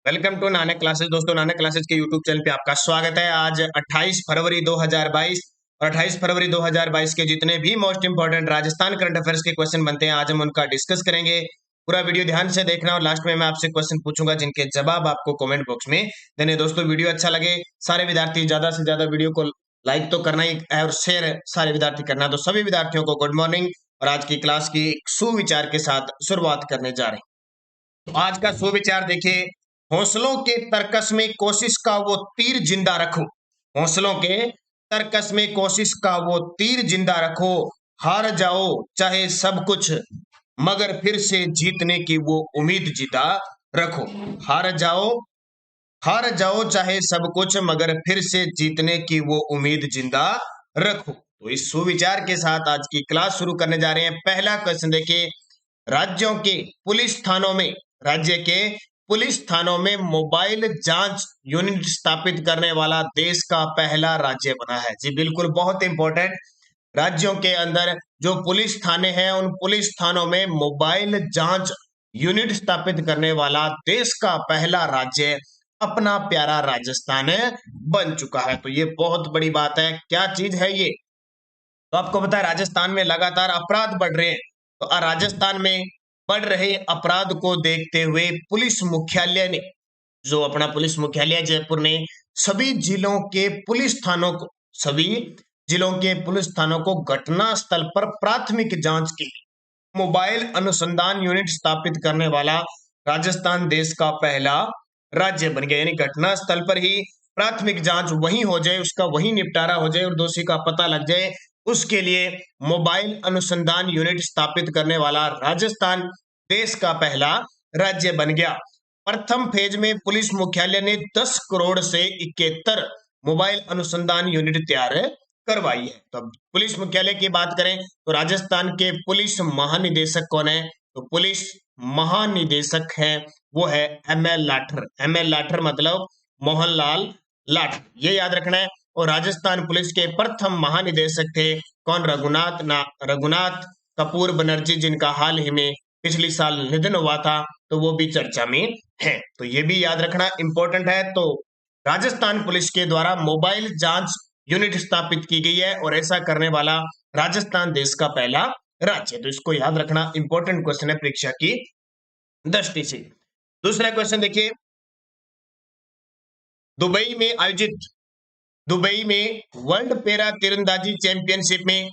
Welcome to Nanak classes. दोस्तों, Nanak classes के YouTube channel पे आपका स्वागत है। आज 28 फरवरी 2022 और 28 फरवरी 2022 के जितने भी most important Rajasthan current affairs के क्वेश्चन बनते हैं, आज हम उनका डिस्कस करेंगे। पूरा वीडियो ध्यान से देखना और लास्ट में मैं आपसे क्वेश्चन पूछूंगा जिनके जवाब आपको कमेंट बॉक्स में देने। दोस्तों, वीडियो अच्छा लगे सारे विद्यार्थी ज्यादा से ज्यादा वीडियो को लाइक तो करना ही है और शेयर सारे विद्यार्थी करना। तो सभी विद्यार्थियों को गुड मॉर्निंग और आज की क्लास की सुविचार के साथ शुरुआत करने जा रहे हैं। तो आज का सुविचार देखिए, हौसलों के तरकस में कोशिश का वो तीर जिंदा रखो। हौसलों के तरकस में कोशिश का वो तीर जिंदा रखो। हार जाओ चाहे सब कुछ मगर फिर से जीतने की वो उम्मीद जिंदा रखो। हार जाओ चाहे सब कुछ मगर फिर से जीतने की वो उम्मीद जिंदा रखो। तो इस सुविचार के साथ आज की क्लास शुरू करने जा रहे हैं। पहला क्वेश्चन देखिए, राज्यों के पुलिस थानों में राज्य के पुलिस थानों में मोबाइल जांच यूनिट स्थापित करने वाला देश का पहला राज्य बना है। जी बिल्कुल, बहुत इंपॉर्टेंट। राज्यों के अंदर जो पुलिस थाने हैं उन पुलिस थानों में मोबाइल जांच यूनिट स्थापित करने वाला देश का पहला राज्य अपना प्यारा राजस्थान बन चुका है। तो ये बहुत बड़ी बात है। क्या चीज है ये? तो आपको पता है राजस्थान में लगातार अपराध बढ़ रहे हैं। तो राजस्थान में बढ़ रहे अपराध को देखते हुए पुलिस मुख्यालय ने, जो अपना पुलिस मुख्यालय जयपुर ने, सभी जिलों के पुलिस थानों को घटना स्थल पर प्राथमिक जांच के लिए मोबाइल अनुसंधान यूनिट स्थापित करने वाला राजस्थान देश का पहला राज्य बन गया। यानी घटना स्थल पर ही प्राथमिक जांच वहीं हो जाए, उसका वहीं निपटारा हो जाए और दोषी का पता लग जाए, उसके लिए मोबाइल अनुसंधान यूनिट स्थापित करने वाला राजस्थान देश का पहला राज्य बन गया। प्रथम फेज में पुलिस मुख्यालय ने 10 करोड़ से 71 मोबाइल अनुसंधान यूनिट तैयार करवाई है। तो पुलिस मुख्यालय की बात करें तो राजस्थान के पुलिस महानिदेशक कौन है? तो पुलिस महानिदेशक है वो है ML लाठर। ML लाठर मतलब मोहनलाल लाठर, ये याद रखना है। और राजस्थान पुलिस के प्रथम महानिदेशक थे कौन? रघुनाथ कपूर बनर्जी, जिनका हाल ही में पिछले साल निधन हुआ था। तो वो भी चर्चा में है, तो ये भी याद रखना इंपॉर्टेंट है। तो राजस्थान पुलिस के द्वारा मोबाइल जांच यूनिट स्थापित की गई है और ऐसा करने वाला राजस्थान देश का पहला राज्य। तो इसको याद रखना इंपॉर्टेंट क्वेश्चन है परीक्षा की दृष्टि से। दूसरा क्वेश्चन देखिए, दुबई में वर्ल्ड पैरा तीरंदाजी चैंपियनशिप में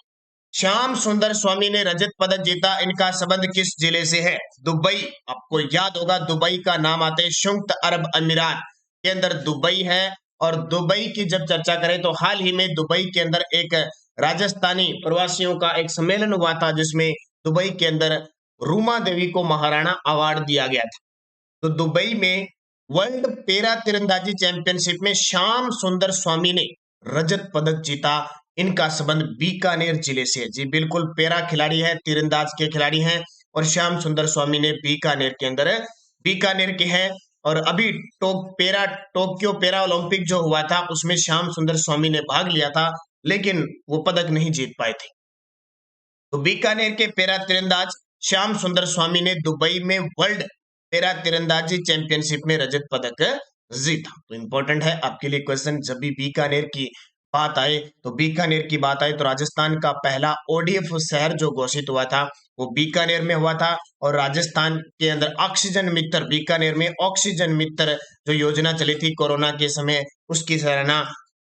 श्याम सुंदर स्वामी ने रजत पदक जीता। इनका संबंध किस जिले से है? दुबई, आपको याद होगा दुबई का नाम आते हैं संयुक्त अरब अमीरात के अंदर दुबई है। और दुबई की जब चर्चा करें तो हाल ही में दुबई के अंदर एक राजस्थानी प्रवासियों का एक सम्मेलन हुआ था जिसमें दुबई के अंदर रूमा देवी को महाराणा अवार्ड दिया गया था। तो दुबई में वर्ल्ड पैरा तीरंदाजी चैंपियनशिप में श्याम सुंदर स्वामी ने रजत पदक जीता। इनका संबंध बीकानेर जिले से है। जी बिल्कुल, पैरा खिलाड़ी है, तीरंदाज के खिलाड़ी हैं और श्याम सुंदर स्वामी ने बीकानेर के अंदर बीकानेर के हैं। और अभी टोक्यो पैरा ओलंपिक जो हुआ था उसमें श्याम सुंदर स्वामी ने भाग लिया था लेकिन वो पदक नहीं जीत पाए थे। तो बीकानेर के पैरा तीरंदाज श्याम सुंदर स्वामी ने दुबई में वर्ल्ड पैरा तीरंदाजी चैंपियनशिप में रजत पदक जीता। तो इंपॉर्टेंट है आपके लिए क्वेश्चन। जब भी बीकानेर की बात आए तो राजस्थान का पहला ODF शहर जो घोषित हुआ था वो बीकानेर में हुआ था। और राजस्थान के अंदर बीकानेर में ऑक्सीजन मित्र जो योजना चली थी कोरोना के समय, उसकी सराहना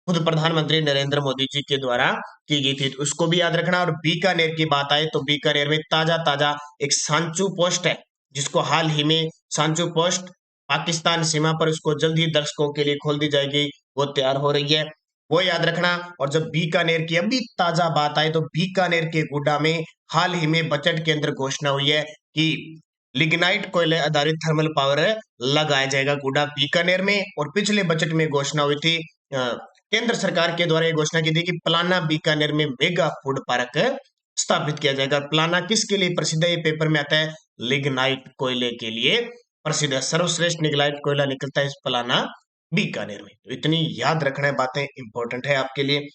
खुद प्रधानमंत्री नरेंद्र मोदी जी के द्वारा की गई थी। तो उसको भी याद रखना। और बीकानेर की बात आए तो बीकानेर में ताजा एक सांचू पोस्ट है, जिसको हाल ही में सांचू पोस्ट पाकिस्तान सीमा पर उसको जल्द ही दर्शकों के लिए खोल दी जाएगी, वो तैयार हो रही है, वो याद रखना। और जब बीकानेर की अभी ताजा बात आए तो बीकानेर के गुड्डा में हाल ही में बजट के अंदर घोषणा हुई है कि लिग्नाइट कोयले आधारित थर्मल पावर लगाया जाएगा गुड्डा बीकानेर में। और पिछले बजट में घोषणा हुई थी, केंद्र सरकार के द्वारा ये घोषणा की थी कि प्लाना बीकानेर में मेगा फूड पार्क स्थापित किया जाएगा। प्लाना किसके लिए प्रसिद्ध है? ये पेपर में आता है, लिग्नाइट कोयले के लिए प्रसिद्ध है। सर्वश्रेष्ठ लिग्नाइट कोयला निकलता है इस प्लाना बीकानेर में। तो इतनी याद रखना है बातें, इंपॉर्टेंट है आपके लिए।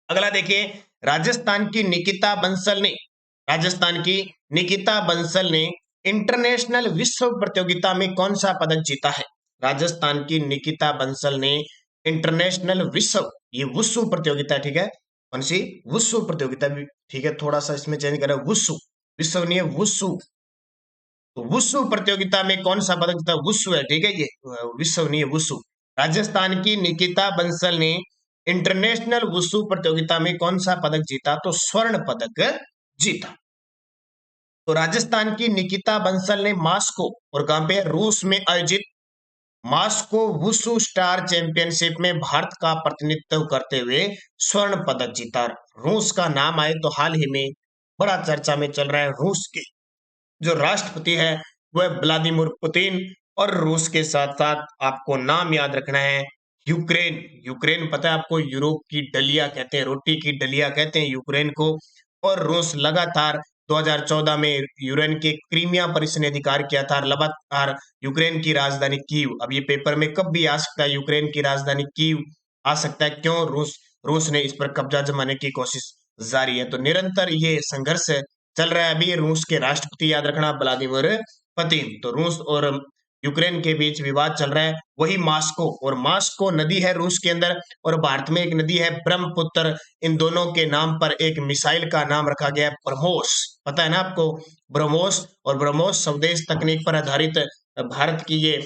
अगला देखिए, राजस्थान की निकिता बंसल ने इंटरनेशनल विश्व प्रतियोगिता में कौन सा पदक जीता है? राजस्थान की निकिता बंसल ने इंटरनेशनल विश्व, ये वुशु प्रतियोगिता है, ठीक है, कौन सी वुशु प्रतियोगिता भी, ठीक है, थोड़ा सा इसमें चेंज करें, वुशु, विश्व नहीं है वुशु, तो वुशु प्रतियोगिता में कौन सा पदक जीता, वुशु है, ठीक है, ये विश्व नहीं है वुशु। राजस्थान की निकिता बंसल ने इंटरनेशनल वुशु प्रतियोगिता में कौन सा पदक जीता, तो स्वर्ण पदक जीता। तो राजस्थान की निकिता बंसल ने मास्को और कहां पे, रूस में आयोजित मास्को वुशु स्टार चैंपियनशिप में भारत का प्रतिनिधित्व करते हुए स्वर्ण पदक जीता। रूस का नाम आए तो हाल ही में बड़ा चर्चा में चल रहा है, रूस के जो राष्ट्रपति है वह व्लादिमीर पुतिन, और रूस के साथ साथ आपको नाम याद रखना है यूक्रेन। यूक्रेन पता है आपको, यूरोप की डलिया कहते हैं, रोटी की डलिया कहते हैं यूक्रेन को। और रूस लगातार 2014 में यूक्रेन के क्रीमिया पर इसने अधिकार किया था, लगातार यूक्रेन की राजधानी कीव, अब ये पेपर में कब भी आ सकता है, यूक्रेन की राजधानी कीव आ सकता है, क्यों, रूस ने इस पर कब्जा जमाने की कोशिश जारी है। तो निरंतर ये संघर्ष चल रहा है। अभी रूस के राष्ट्रपति याद रखना व्लादिमीर पुतिन, तो रूस और यूक्रेन के बीच विवाद चल रहा है, वही मास्को, और मास्को नदी है रूस के अंदर, और भारत में एक नदी है ब्रह्मपुत्र, इन दोनों के नाम पर एक मिसाइल का नाम रखा गया है ब्रह्मोस, पता है ना आपको, ब्रह्मोस। और ब्रह्मोस स्वदेश तकनीक पर आधारित भारत की ये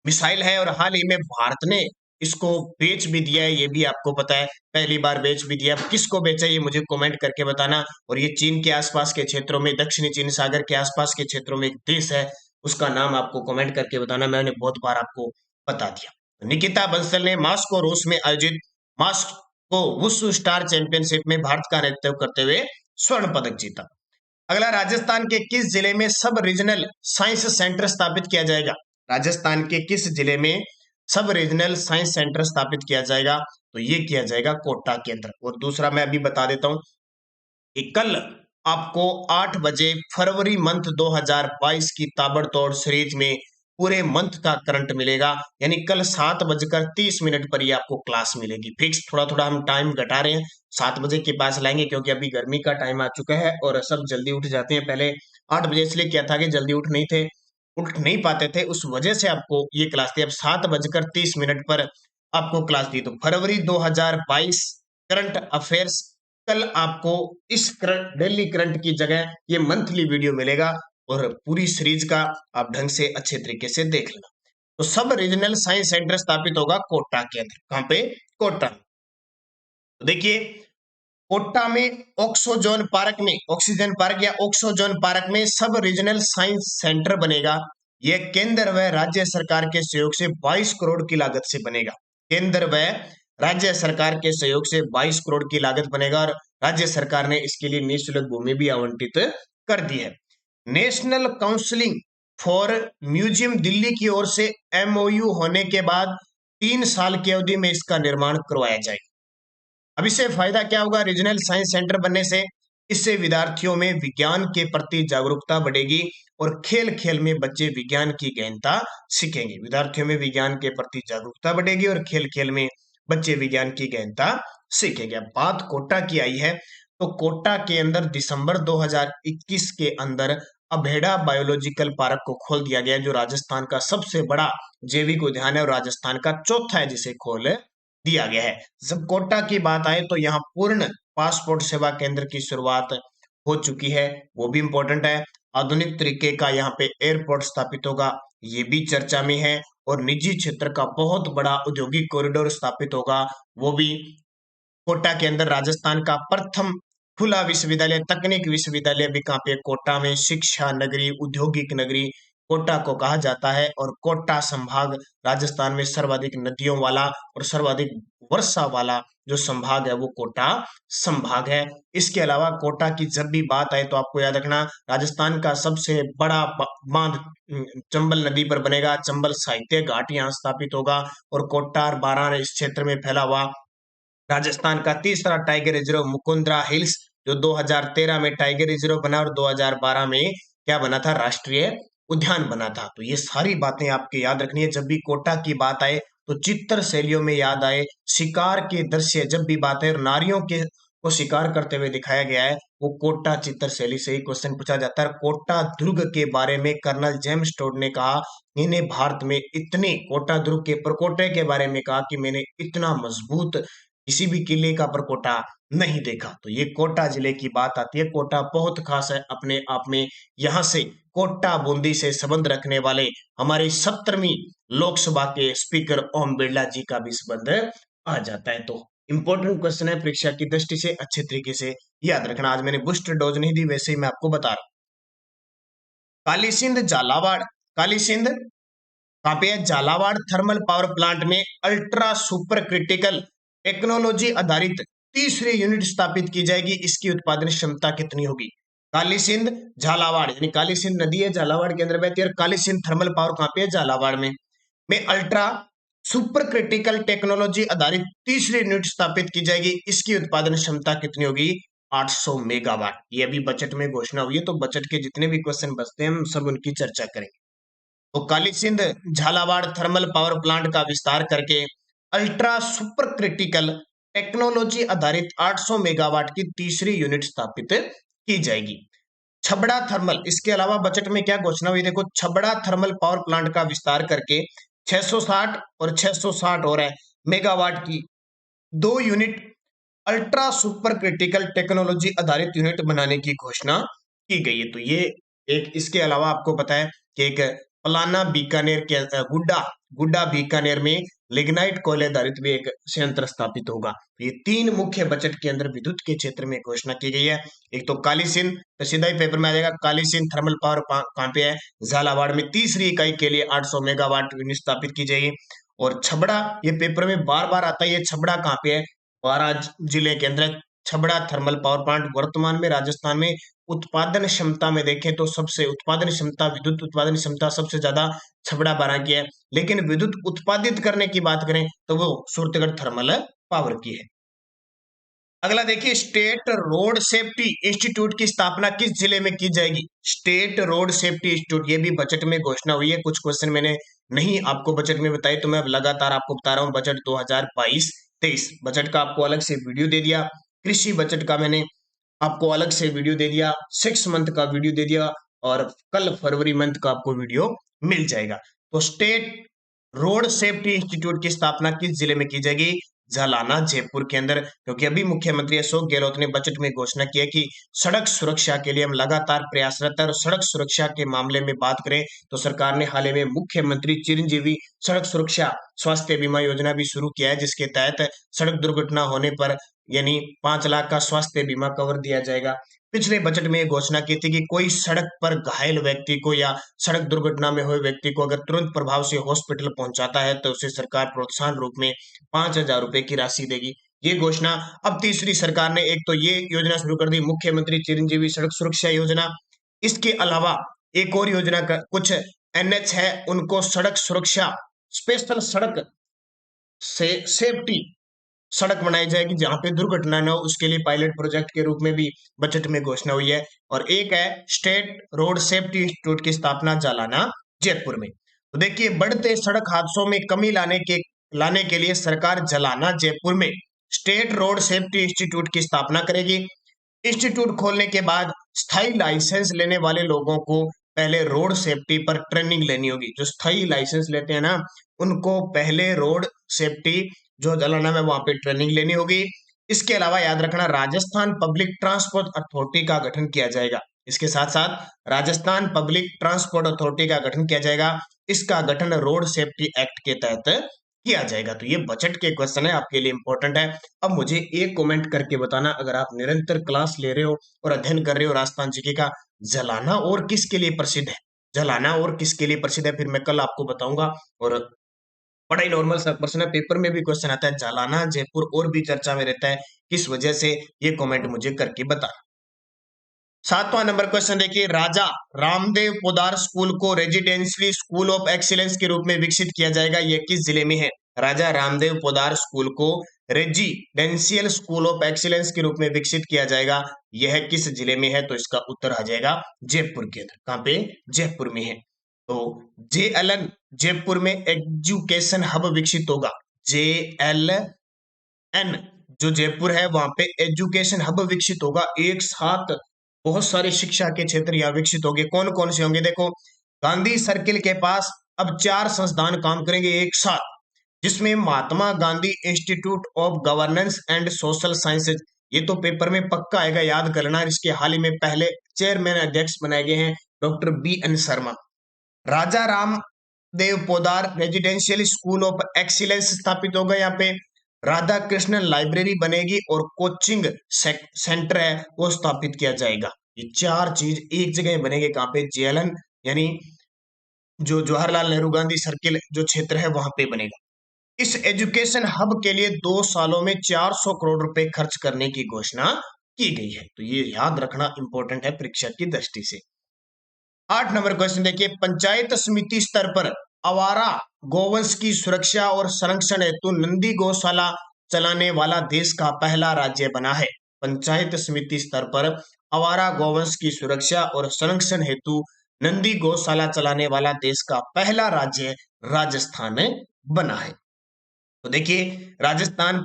मिसाइल है, और हाल ही में भारत ने इसको बेच भी दिया है, ये भी आपको पता है, पहली बार बेच भी दिया। किसको बेचा ये मुझे कमेंट करके बताना। और ये चीन के आसपास के क्षेत्रों में, दक्षिणी चीन सागर के आसपास के क्षेत्रों में एक देश है, उसका नाम आपको कमेंट करके बताना, मैंने बहुत बार आपको बता दिया। निकिता बंसल ने मास्को रूस में आयोजित मास्को वुशु स्टार चैंपियनशिप में भारत का नेतृत्व करते हुए स्वर्ण पदक जीता। अगला, राजस्थान के किस जिले में सब रीजनल साइंस सेंटर स्थापित किया जाएगा, राजस्थान के किस जिले में सब रीजनल साइंस सेंटर स्थापित किया जाएगा, तो ये किया जाएगा कोटा के अंदर। और दूसरा मैं अभी बता देता हूं कि कल आपको 8 बजे फरवरी मंथ 2022 की ताबड़तोड़ सीरीज में पूरे मंथ का करंट मिलेगा, यानी कल 7:30 पर ही आपको क्लास मिलेगी फिक्स। थोड़ा थोड़ा हम टाइम घटा रहे हैं, 7 बजे के पास लाएंगे, क्योंकि अभी गर्मी का टाइम आ चुका है और सब जल्दी उठ जाते हैं। पहले 8 बजे इसलिए किया था कि जल्दी उठ नहीं पाते थे, उस वजह से आपको ये क्लास थी। अब 7:30 पर आपको क्लास दी। तो फरवरी 2022 करंट अफेयर्स, कल आपको इस डेली करंट की जगह ये मंथली वीडियो मिलेगा, और पूरी सीरीज का आप ढंग से अच्छे तरीके से देख लेना। तो सब रीजनल साइंस सेंटर स्थापित होगा कोटा के अंदर, कहां पे, कोटा। तो देखिए कोटा में ऑक्सीजन पार्क या ऑक्सीजन पार्क में सब रीजनल साइंस सेंटर बनेगा। यह केंद्र व राज्य सरकार के सहयोग से 22 करोड़ की लागत से बनेगा। केंद्र व राज्य सरकार के सहयोग से 22 करोड़ की लागत बनेगा, और राज्य सरकार ने इसके लिए निःशुल्क भूमि भी आवंटित कर दी है। National counselling for museum Delhi की ओर से MOU होने के बाद 3 साल की अवधि में इसका निर्माण करवाया जाएगा। अब इससे फायदा क्या होगा, रीजनल साइंस सेंटर बनने से, इससे विद्यार्थियों में विज्ञान के प्रति जागरूकता बढ़ेगी, और खेल खेल में बच्चे विज्ञान की गहनता सीखेंगे। विद्यार्थियों में विज्ञान के प्रति जागरूकता बढ़ेगी, और खेल खेल में बच्चे विज्ञान की गहनता सीखेंगे। अब बात कोटा की आई है, तो कोटा के अंदर दिसंबर 2021 के अंदर अभेड़ा बायोलॉजिकल पार्क को खोल दिया गया, जो राजस्थान का सबसे बड़ा जैविक उद्यान है, और राजस्थान का चौथा है जिसे खोल दिया गया है। जब कोटा की बात आए तो यहाँ पूर्ण पासपोर्ट सेवा केंद्र की शुरुआत हो चुकी है, वो भी इंपॉर्टेंट है। आधुनिक तरीके का यहाँ पे एयरपोर्ट स्थापित होगा, ये भी चर्चा में है। और निजी क्षेत्र का बहुत बड़ा औद्योगिक कॉरिडोर स्थापित होगा, वो भी कोटा के अंदर। राजस्थान का प्रथम खुला विश्वविद्यालय, तकनीक विश्वविद्यालय भी कहाँ पे, कोटा में। शिक्षा नगरी, औद्योगिक नगरी कोटा को कहा जाता है। और कोटा संभाग राजस्थान में सर्वाधिक नदियों वाला और सर्वाधिक वर्षा वाला जो संभाग है वो कोटा संभाग है। इसके अलावा कोटा की जब भी बात आए तो आपको याद रखना, राजस्थान का सबसे बड़ा बांध चंबल नदी पर बनेगा। चंबल साहित्य घाट यहाँ स्थापित होगा, और कोटा और बारां इस क्षेत्र में फैला हुआ राजस्थान का तीसरा टाइगर रिजर्व मुकुंदरा हिल्स, जो 2013 में टाइगर रिजर्व बना, और 2012 में क्या बना था, राष्ट्रीय उद्यान बना था। तो ये सारी बातें आपके याद रखनी है। जब भी कोटा की बात आए तो चित्र शैलियों में याद आए, शिकार के दृश्य जब भी बात है, नारियों के को शिकार करते हुए दिखाया गया है, वो कोटा चित्र शैली से ही क्वेश्चन पूछा जाता है। कोटा दुर्ग के बारे में कर्नल जेम्स टोड ने कहा, इन्हें भारत में इतने कोटा दुर्ग के परकोटे के बारे में कहा कि मैंने इतना मजबूत किसी भी किले का परकोटा नहीं देखा। तो ये कोटा जिले की बात आती है। कोटा बहुत खास है अपने आप में। यहाँ से कोटा बूंदी से संबंध रखने वाले हमारे 17वीं लोकसभा के स्पीकर ओम बिरला जी का भी संबंध आ जाता है। तो इंपॉर्टेंट क्वेश्चन है, परीक्षा की दृष्टि से अच्छे तरीके से याद रखना। आज मैंने बूस्टर डोज नहीं दी, वैसे ही मैं आपको बता रहा हूं। काली सिंध झालावाड़, काली सिंध कहां पे है? झालावाड़ थर्मल पावर प्लांट में अल्ट्रा सुपर क्रिटिकल टेक्नोलॉजी आधारित तीसरी यूनिट स्थापित की जाएगी। इसकी उत्पादन क्षमता कितनी होगी? काली सिंध झालावाड़, यानी काली सिंध नदी है, झालावाड़ के अंदर बहती है। काली सिंध थर्मल पावर कहां पे है? झालावाड़ में अल्ट्रा सुपर क्रिटिकल टेक्नोलॉजी आधारित तीसरी यूनिट स्थापित की जाएगी। इसकी उत्पादन क्षमता कितनी होगी? 800 मेगावाट। ये अभी बजट में घोषणा हुई है, तो बजट के जितने भी क्वेश्चन बचते हैं हम सब उनकी चर्चा करेंगे। तो Kali Sindh Jhalawar thermal power plant का विस्तार करके अल्ट्रा सुपर क्रिटिकल टेक्नोलॉजी आधारित 800 मेगावाट की तीसरी यूनिट स्थापित की जाएगी। छबड़ा थर्मल, इसके अलावा बजट में क्या घोषणा हुई? देखो, छबड़ा थर्मल पावर प्लांट का विस्तार करके 660 और 660 हो रहा है मेगावाट की 2 unit ultra super critical technology आधारित यूनिट बनाने की घोषणा की गई है। तो ये एक, इसके अलावा आपको पता है कि एक पलाना बीकानेर के गुड्डा गुड्डा बीकानेर में लिग्नाइट कोयले आधारित भी एक संयंत्र स्थापित होगा। तो ये 3 मुख्य बजट के अंदर विद्युत के क्षेत्र में घोषणा की गई है। एक तो काली सिंध, तो सीधा ही पेपर में आ जाएगा, काली सिंध थर्मल पावर कहां पे है? झालावाड़ में तीसरी इकाई के लिए 800 मेगावाट यूनिट स्थापित की जाएगी। और छबड़ा, ये पेपर में बार बार आता है, ये छबड़ा कहां पे है? बारां जिले के अंदर छबड़ा थर्मल पावर प्लांट। वर्तमान में राजस्थान में उत्पादन क्षमता में देखें तो सबसे उत्पादन क्षमता, विद्युत उत्पादन क्षमता सबसे ज्यादा छबड़ा बारां की है। लेकिन विद्युत उत्पादित करने की बात करें तो वो सूरतगढ़ थर्मल पावर की है। अगला देखिए, स्टेट रोड सेफ्टी इंस्टीट्यूट की स्थापना किस जिले में की जाएगी? स्टेट रोड सेफ्टी इंस्टीट्यूट, ये भी बजट में घोषणा हुई है। कुछ क्वेश्चन मैंने नहीं आपको बजट में बताई, तो मैं अब लगातार आपको बता रहा हूं। बजट 2022-23 बजट का आपको अलग से वीडियो दे दिया। कृषि बजट का मैंने आपको अलग से वीडियो दे दिया। 6 मंथ का वीडियो दे दिया, और कल फरवरी मंथ का आपको वीडियो मिल जाएगा। तो स्टेट रोड सेफ्टी इंस्टीट्यूट की स्थापना किस जिले में की जाएगी? जालाना, जयपुर के अंदर। क्योंकि अभी मुख्यमंत्री अशोक गहलोत ने बजट में घोषणा की है कि सड़क सुरक्षा के लिए हम लगातार प्रयासरत है। और सड़क सुरक्षा के मामले में बात करें तो सरकार ने हाल ही में मुख्यमंत्री चिरंजीवी सड़क सुरक्षा स्वास्थ्य बीमा योजना भी शुरू किया है, जिसके तहत सड़क दुर्घटना होने पर यानी 5 लाख का स्वास्थ्य बीमा कवर दिया जाएगा। पिछले बजट में घोषणा की थी कि कोई सड़क पर घायल व्यक्ति को या सड़क दुर्घटना में हुए व्यक्ति को अगर तुरंत प्रभाव से हॉस्पिटल पहुंचाता है तो उसे सरकार प्रोत्साहन रूप में 5,000 रुपए की राशि देगी। ये घोषणा अब तीसरी सरकार ने एक तो ये योजना शुरू कर दी, मुख्यमंत्री चिरंजीवी सड़क सुरक्षा योजना। इसके अलावा एक और योजना का कुछ एनएच है, उनको सड़क सुरक्षा स्पेशल सड़क से सेफ्टी सड़क बनाई जाएगी जहां पे दुर्घटना न हो, उसके लिए पायलट प्रोजेक्ट के रूप में भी बजट में घोषणा हुई है। और एक है स्टेट रोड सेफ्टी इंस्टीट्यूट की स्थापना जालाना, जयपुर में। तो देखिए, बढ़ते सड़क हादसों में कमी लाने के लिए सरकार जालाना, जयपुर में स्टेट रोड सेफ्टी इंस्टीट्यूट की स्थापना करेगी। इंस्टीट्यूट खोलने के बाद स्थायी लाइसेंस लेने वाले लोगों को पहले रोड सेफ्टी पर ट्रेनिंग लेनी होगी। जो स्थायी लाइसेंस लेते हैं ना, उनको पहले रोड सेफ्टी जो जालाना में वहां पे ट्रेनिंग लेनी होगी। इसके अलावा याद रखना, राजस्थान पब्लिक ट्रांसपोर्ट अथॉरिटी का गठन किया जाएगा। इसके साथ साथ राजस्थान पब्लिक ट्रांसपोर्ट अथॉरिटी का गठन किया जाएगा। इसका गठन रोड सेफ्टी एक्ट के तहत किया जाएगा। तो ये बजट के क्वेश्चन है, आपके लिए इंपॉर्टेंट है। अब मुझे एक कमेंट करके बताना, अगर आप निरंतर क्लास ले रहे हो और अध्ययन कर रहे हो राजस्थान जीके का, जालाना और किसके लिए प्रसिद्ध है? जालाना और किसके लिए प्रसिद्ध है, फिर मैं कल आपको बताऊंगा। और बड़ा ही नॉर्मल सा प्रश्न है, पेपर में भी क्वेश्चन आता है, जालाना जयपुर और भी चर्चा में रहता है, किस वजह से? ये कमेंट मुझे करके बता। 7वां नंबर क्वेश्चन देखिए, राजा रामदेव पोदार स्कूल को रेजिडेंशियली स्कूल ऑफ एक्सीलेंस के रूप में विकसित किया जाएगा। यह किस जिले में है? राजा रामदेव पोदार स्कूल को रेजिडेंशियल स्कूल ऑफ एक्सीलेंस के रूप में विकसित किया जाएगा। यह किस जिले में है? तो इसका उत्तर आ जाएगा जयपुर के अंदर। कहां पे? जयपुर में है। तो JLN जयपुर में एजुकेशन हब विकसित होगा। JLN जो जयपुर है वहां पे एजुकेशन हब विकसित होगा। एक साथ बहुत सारे शिक्षा के क्षेत्र यहाँ विकसित होंगे। कौन कौन से होंगे? देखो, गांधी सर्किल के पास अब 4 संस्थान काम करेंगे एक साथ, जिसमें Mahatma Gandhi institute of governance and social sciences, ये तो पेपर में पक्का आएगा, याद कर लेना। इसके हाल ही में पहले चेयरमैन अध्यक्ष बनाए गए हैं doctor BN Sharma. Raja Ram Dev Podar residential school of excellence स्थापित होगा यहाँ पे। राधा कृष्णन लाइब्रेरी बनेगी और कोचिंग सेंटर है वो स्थापित किया जाएगा। ये 4 चीज एक जगह बनेंगे। कहाँ पे? JLN यानी जो जवाहरलाल नेहरू गांधी सर्किल जो क्षेत्र है वहां पे बनेगा। इस एजुकेशन हब के लिए 2 सालों में 400 करोड़ रुपए खर्च करने की घोषणा की गई है। तो ये याद रखना इंपॉर्टेंट है परीक्षा की दृष्टि से। 8 नंबर क्वेश्चन देखिए, पंचायत समिति स्तर पर आवारा गौवंश की सुरक्षा और संरक्षण हेतु नंदी गौशाला चलाने वाला देश का पहला राज्य बना है। पंचायत समिति स्तर पर आवारा गौवंश की सुरक्षा और संरक्षण हेतु नंदी गौशाला चलाने वाला देश का पहला राज्य राजस्थान बना है। तो देखिए, राजस्थान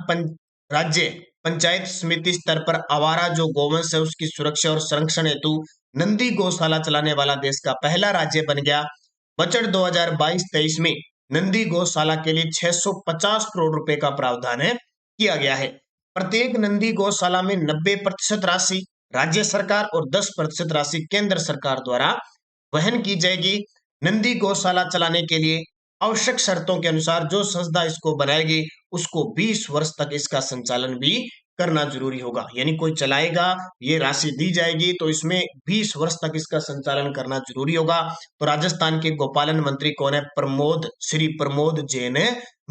राज्य पंचायत समिति स्तर पर आवारा जो गौवंश है उसकी सुरक्षा और संरक्षण हेतु नंदी गौशाला चलाने वाला देश का पहला राज्य बन गया। बजट 2022-23 में नंदी गौशाला के लिए 650 करोड़ रुपए का प्रावधान है किया गया है। प्रत्येक नंदी गौशाला में 90% राशि राज्य सरकार और 10% राशि केंद्र सरकार द्वारा वहन की जाएगी। नंदी गौशाला चलाने के लिए आवश्यक शर्तों के अनुसार जो संस्था इसको बनाएगी उसको 20 वर्ष तक इसका संचालन भी करना जरूरी होगा। यानी कोई चलाएगा, ये राशि दी जाएगी तो इसमें 20 वर्ष तक इसका संचालन करना जरूरी होगा। तो राजस्थान के गोपालन मंत्री कौन है? श्री प्रमोद जैन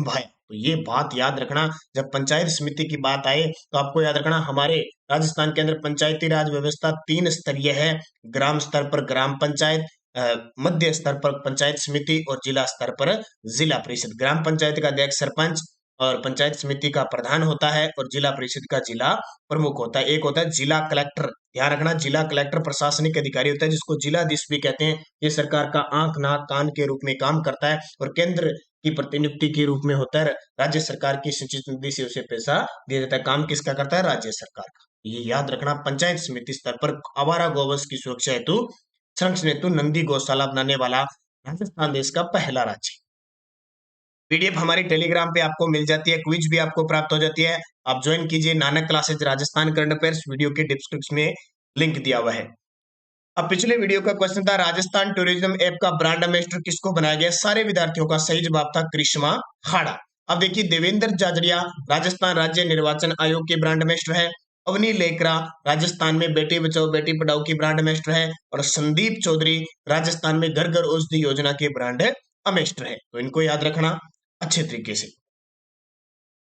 भाई। तो ये बात याद रखना, जब पंचायत समिति की बात आए तो आपको याद रखना हमारे राजस्थान के अंदर पंचायती राज व्यवस्था 3 स्तरीय है। ग्राम स्तर पर ग्राम पंचायत, मध्य स्तर पर पंचायत समिति और जिला स्तर पर जिला परिषद। ग्राम पंचायत का अध्यक्ष सरपंच और पंचायत समिति का प्रधान होता है और जिला परिषद का जिला प्रमुख होता है। एक होता है जिला कलेक्टर, ध्यान रखना, जिला कलेक्टर प्रशासनिक अधिकारी होता है जिसको जिलाधीश भी कहते हैं। ये सरकार का आंख नाक कान के रूप में काम करता है और केंद्र की प्रतिनियुक्ति के रूप में होता है। राज्य सरकार की सिंचित निधि से उसे पैसा दिया जाता है। काम किसका करता है? राज्य सरकार का। ये याद रखना, पंचायत समिति स्तर पर आवारा गौवंश की सुरक्षा हेतु संरक्षण हेतु नंदी गौशाला बनाने वाला राजस्थान देश का पहला राज्य। PDF हमारी टेलीग्राम पे आपको मिल जाती है, क्विज भी आपको प्राप्त हो जाती है। आप ज्वाइन कीजिए Nanak classes Rajasthan current affairs, video के डिस्क्रिप्शन में लिंक दिया हुआ है। अब पिछले वीडियो का क्वेश्चन था राजस्थान टूरिज्म ऐप का ब्रांड एम्बेसडर किसको बनाया गया? सारे विद्यार्थियों का सही जवाब था करिश्मा हाड़ा। अब देखिए, देवेंद्र जाजरिया राजस्थान राज्य निर्वाचन आयोग के ब्रांड एम्बेसडर है। अवनी लेकरा राजस्थान में बेटी बचाओ बेटी पढ़ाओ की ब्रांड एम्बेसडर है। और संदीप चौधरी राजस्थान में घर घर औषधि योजना के ब्रांड एम्बेसडर है। तो इनको याद रखना अच्छे तरीके से।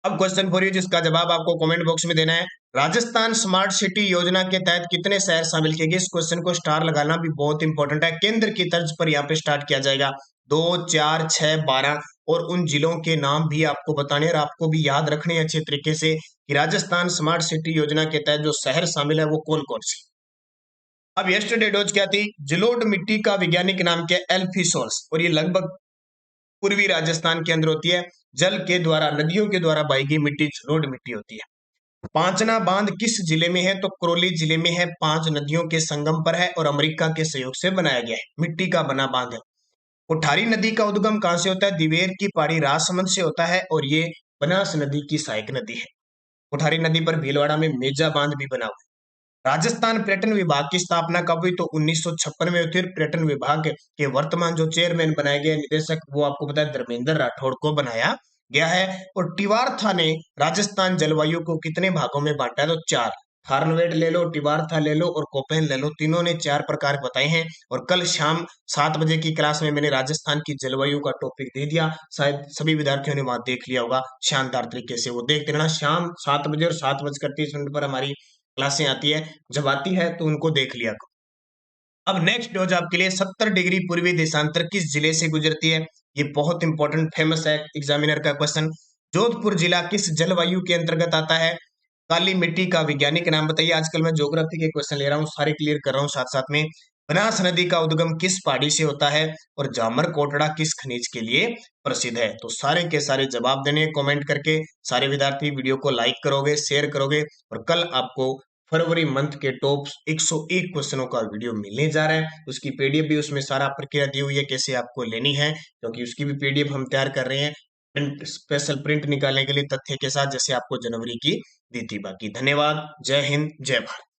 अब क्वेश्चन फॉर यू जिसका जवाब आपको कमेंट बॉक्स में देना है। राजस्थान स्मार्ट सिटी योजना के तहत कितने शहर शामिल किए गए? इस क्वेश्चन को स्टार लगाना भी बहुत इंपॉर्टेंट है। केंद्र की तर्ज पर यहाँ पे स्टार्ट किया जाएगा। 2, 4, 6, 12 और उन जिलों के नाम भी आपको बताने और आपको भी याद रखने अच्छे तरीके से कि राजस्थान स्मार्ट सिटी योजना के तहत जो शहर शामिल है वो कौन कौन से। अब यस्टरडे डोज क्या थी? जलोढ़ मिट्टी का वैज्ञानिक नाम क्या है? एल्फिसोर्स। और ये लगभग पूर्वी राजस्थान के अंदर होती है। जल के द्वारा, नदियों के द्वारा बही गई मिट्टी जलोढ़ मिट्टी होती है। पांचना बांध किस जिले में है? तो करौली जिले में है। 5 नदियों के संगम पर है और अमेरिका के सहयोग से बनाया गया है। मिट्टी का बना बांध है। कोठारी नदी का उद्गम कहां से होता है? दिवेर की पहाड़ी राजसमंद से होता है और ये बनास नदी की सहायक नदी है। कोठारी नदी पर भीलवाड़ा में मेजा बांध भी बना हुआ है। राजस्थान पर्यटन विभाग की स्थापना कब हुई? तो 1956 में हुई। पर्यटन विभाग के वर्तमान जो चेयरमैन बनाए गए निदेशक वो आपको पता है धर्मेंद्र राठौड़ को बनाया गया है। और टिवारथा ने राजस्थान जलवायु को कितने भागों में बांटा है? तो 4। थारनवेट ले लो, टिवारथा ले लो और कोपेन ले लो, तीनों ने 4 प्रकार बताए हैं। और कल शाम 7 बजे की क्लास में मैंने राजस्थान की जलवायु का टॉपिक दे दिया, शायद सभी विद्यार्थियों ने वहां देख लिया होगा शानदार तरीके से। वो देखते रहना, शाम 7 बजे और 7:30 पर हमारी क्लासें आती है। जब आती है तो उनको देख लिया करो। अब नेक्स्ट डोज आपके लिए 70 डिग्री पूर्वी देशांतर किस जिले से गुजरती है? ये बहुत इंपॉर्टेंट फेमस है एग्जामिनर का क्वेश्चन। जोधपुर जिला किस जलवायु के अंतर्गत आता है? काली मिट्टी का वैज्ञानिक नाम बताइए। आजकल मैं ज्योग्राफी के क्वेश्चन ले रहा हूँ, सारे क्लियर कर रहा हूँ साथ साथ में। बनास नदी का उद्गम किस पहाड़ी से होता है और जामर कोटड़ा किस खनिज के लिए प्रसिद्ध है। तो सारे के सारे जवाब देने कमेंट करके। सारे विद्यार्थी वीडियो को लाइक करोगे, शेयर करोगे और कल आपको फरवरी मंथ के टॉप 101 क्वेश्चनों का वीडियो मिलने जा रहा है। उसकी पीडीएफ भी उसमें सारा प्रक्रिया दी हुई है कैसे आपको लेनी है, क्योंकि उसकी भी पीडीएफ हम तैयार कर रहे हैं प्रिंट, स्पेशल प्रिंट निकालने के लिए तथ्य के साथ, जैसे आपको जनवरी की दी थी। बाकी धन्यवाद। जय हिंद, जय भारत।